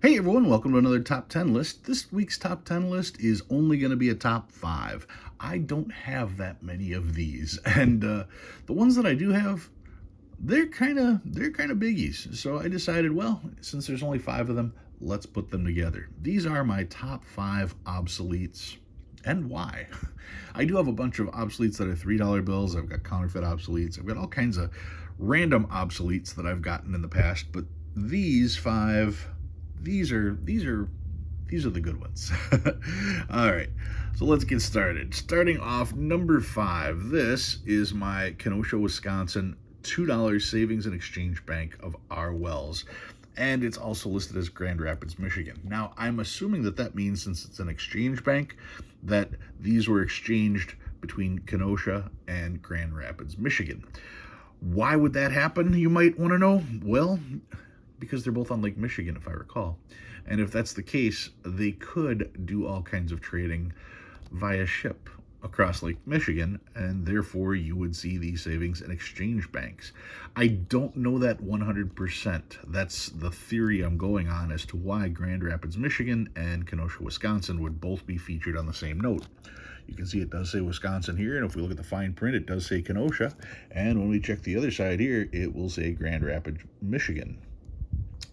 Hey everyone, welcome to another top 10 list. This week's top 10 list is only going to be a top 5. I don't have that many of these, and the ones that I do have, they're kind of biggies. So I decided, well, since there's only 5 of them, let's put them together. These are my top 5 obsoletes and why. I do have a bunch of obsoletes that are $3 bills. I've got counterfeit obsoletes. I've got all kinds of random obsoletes that I've gotten in the past, but these 5, these are the good ones. All right, so let's get started. Starting off, number 5. This is my Kenosha, Wisconsin $2 savings and exchange bank of R. Wells, and it's also listed as Grand Rapids, Michigan. Now, I'm assuming that means, since it's an exchange bank, that these were exchanged between Kenosha and Grand Rapids, Michigan. Why would that happen, you might want to know? Well, because they're both on Lake Michigan, if I recall. And if that's the case, they could do all kinds of trading via ship across Lake Michigan, and therefore you would see these savings and exchange banks. I don't know that 100%. That's the theory I'm going on as to why Grand Rapids, Michigan and Kenosha, Wisconsin would both be featured on the same note. You can see it does say Wisconsin here, and if we look at the fine print, it does say Kenosha. And when we check the other side here, it will say Grand Rapids, Michigan.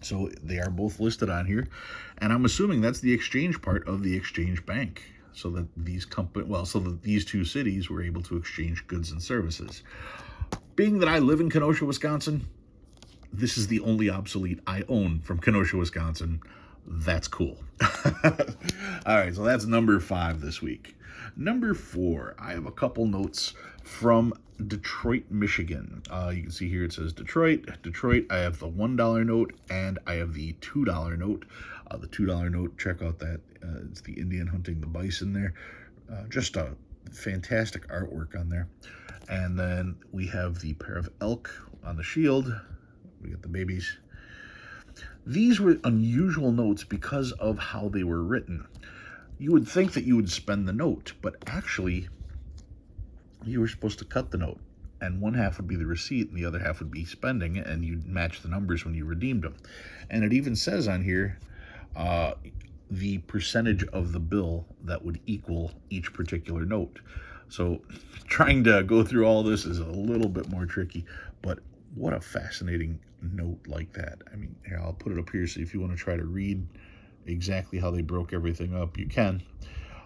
So they are both listed on here, and I'm assuming that's the exchange part of the exchange bank, so that these two cities were able to exchange goods and services. Being that I live in Kenosha, Wisconsin, this is the only obsolete I own from Kenosha, Wisconsin. That's cool. All right, so that's number 5 this week. Number 4, I have a couple notes from Detroit, Michigan. You can see here it says Detroit. I have the $1 note and I have the $2 note. The $2 note, check out that. It's the Indian hunting the bison there. Just a fantastic artwork on there. And then we have the pair of elk on the shield. We got the babies. These were unusual notes because of how they were written. You would think that you would spend the note, but actually you were supposed to cut the note, and one half would be the receipt and the other half would be spending, and you'd match the numbers when you redeemed them. And it even says on here the percentage of the bill that would equal each particular note. So trying to go through all this is a little bit more tricky, but what a fascinating note like that. I mean, here, I'll put it up here, so if you want to try to read exactly how they broke everything up, you can.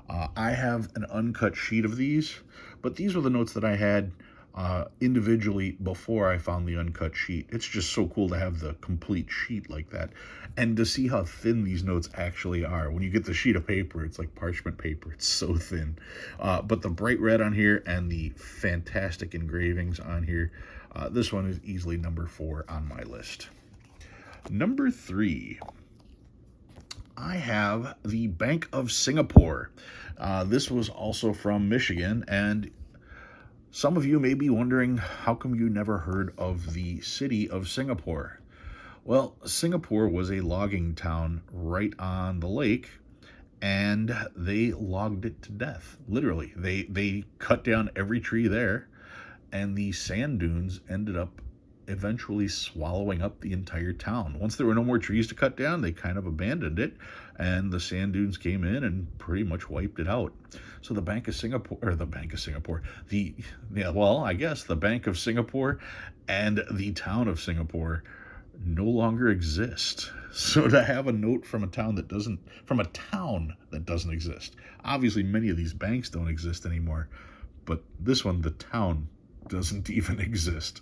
I have an uncut sheet of these, but these were the notes that I had individually before I found the uncut sheet. It's just so cool to have the complete sheet like that, and to see how thin these notes actually are. When you get the sheet of paper, it's like parchment paper. It's so thin. But the bright red on here and the fantastic engravings on here, this one is easily number 4 on my list. Number 3, I have the Bank of Singapore. This was also from Michigan, and some of you may be wondering, how come you never heard of the city of Singapore? Well, Singapore was a logging town right on the lake, and they logged it to death. Literally, they cut down every tree there, and the sand dunes ended up eventually swallowing up the entire town. Once there were no more trees to cut down, they kind of abandoned it, and the sand dunes came in and pretty much wiped it out. So the Bank of Singapore, or the Bank of Singapore, the Bank of Singapore and the town of Singapore no longer exist. So to have a note from a town that doesn't exist. Obviously, many of these banks don't exist anymore, but this one, the town, doesn't even exist.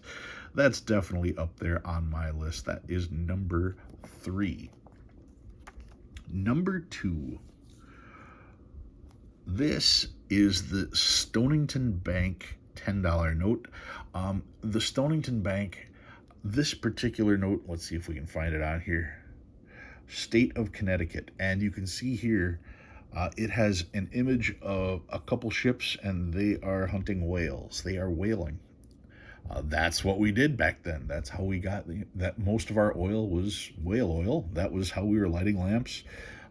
That's definitely up there on my list. That is number 3. Number 2. This is the Stonington Bank $10 note. The Stonington Bank, this particular note, let's see if we can find it on here. State of Connecticut. And you can see here, it has an image of a couple ships, and they are hunting whales. They are whaling. That's what we did back then. That's how we got that. Most of our oil was whale oil. That was how we were lighting lamps.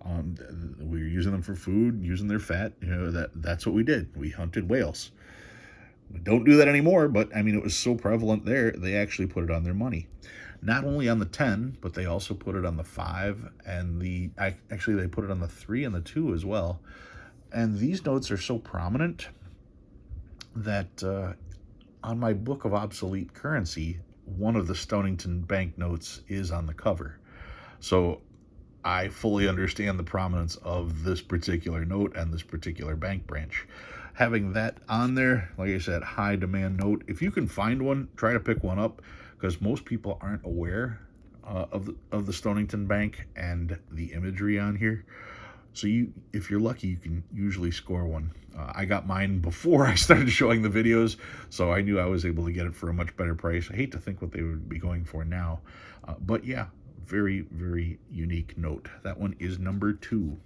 We were using them for food, using their fat. That's what we did. We hunted whales. We don't do that anymore, but I mean, it was so prevalent there, they actually put it on their money. not only on the 10, but they also put it on the 5 and actually they put it on the 3 and the 2 as well. And these notes are so prominent that on my book of obsolete currency, one of the Stonington Bank notes is on the cover. So I fully understand the prominence of this particular note and this particular bank branch. Having that on there, like I said, high demand note. If you can find one, try to pick one up, because most people aren't aware of the Stonington Bank and the imagery on here. So if you're lucky, you can usually score one. I got mine before I started showing the videos, so I knew I was able to get it for a much better price. I hate to think what they would be going for now, but yeah, very, very unique note. That one is number 2.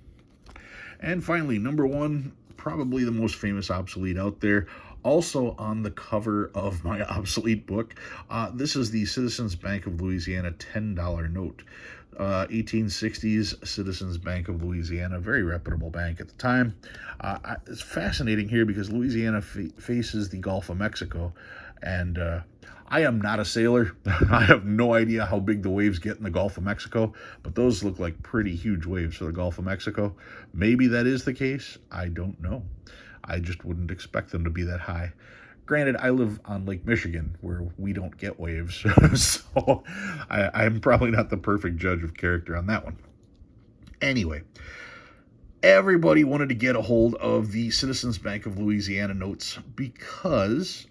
And finally, number 1, probably the most famous obsolete out there. Also on the cover of my obsolete book, this is the Citizens Bank of Louisiana $10 note. 1860s Citizens Bank of Louisiana, very reputable bank at the time. It's fascinating here because Louisiana faces the Gulf of Mexico, and I am not a sailor. I have no idea how big the waves get in the Gulf of Mexico, but those look like pretty huge waves for the Gulf of Mexico. Maybe that is the case. I don't know. I just wouldn't expect them to be that high. Granted, I live on Lake Michigan, where we don't get waves, so I'm probably not the perfect judge of character on that one. Anyway, everybody wanted to get a hold of the Citizens Bank of Louisiana notes because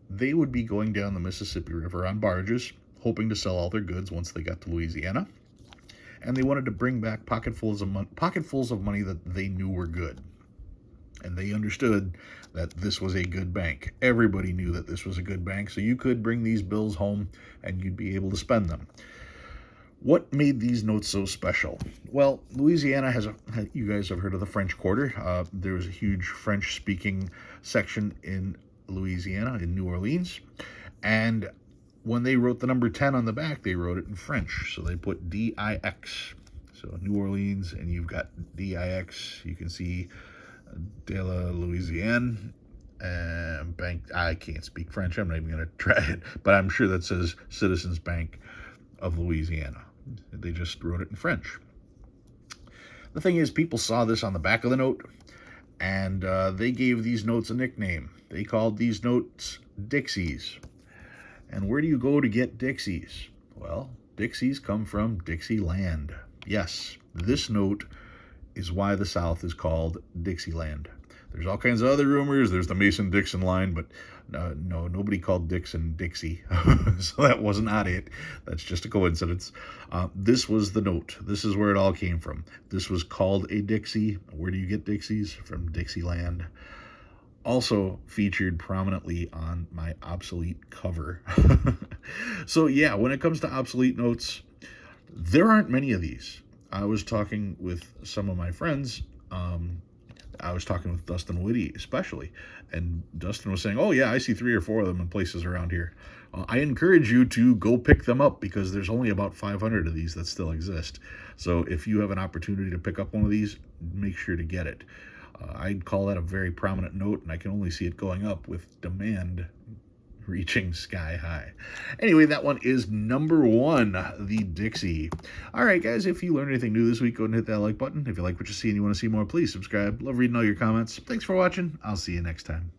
they would be going down the Mississippi River on barges, hoping to sell all their goods once they got to Louisiana. And they wanted to bring back pocketfuls of money that they knew were good. And they understood that this was a good bank. Everybody knew that this was a good bank, so you could bring these bills home and you'd be able to spend them. What made these notes so special? Well, Louisiana you guys have heard of the French Quarter. There was a huge French-speaking section in Louisiana, in New Orleans. And when they wrote the number 10 on the back, they wrote it in French. So they put D-I-X. So New Orleans, and you've got D-I-X. You can see de la Louisiane Bank. I can't speak French. I'm not even going to try it, but I'm sure that says Citizens Bank of Louisiana. They just wrote it in French. The thing is, people saw this on the back of the note, and they gave these notes a nickname. They called these notes Dixies. And where do you go to get Dixies? Well, Dixies come from Dixieland. Yes, this note is why the South is called Dixieland. There's all kinds of other rumors. There's the Mason-Dixon line, but no, nobody called Dixon Dixie. So that was not it. That's just a coincidence. This was the note. This is where it all came from. This was called a Dixie. Where do you get Dixies? From Dixieland. Also featured prominently on my obsolete cover. So yeah, when it comes to obsolete notes, there aren't many of these. I was talking with some of my friends. I was talking with Dustin Whitty especially, and Dustin was saying, oh yeah, I see 3 or 4 of them in places around here. I encourage you to go pick them up because there's only about 500 of these that still exist. So if you have an opportunity to pick up one of these, make sure to get it. I'd call that a very prominent note, and I can only see it going up with demand reaching sky high. Anyway, that one is number 1, the Dixie. All right, guys, if you learned anything new this week, go ahead and hit that like button. If you like what you see and you want to see more, please subscribe. Love reading all your comments. Thanks for watching. I'll see you next time.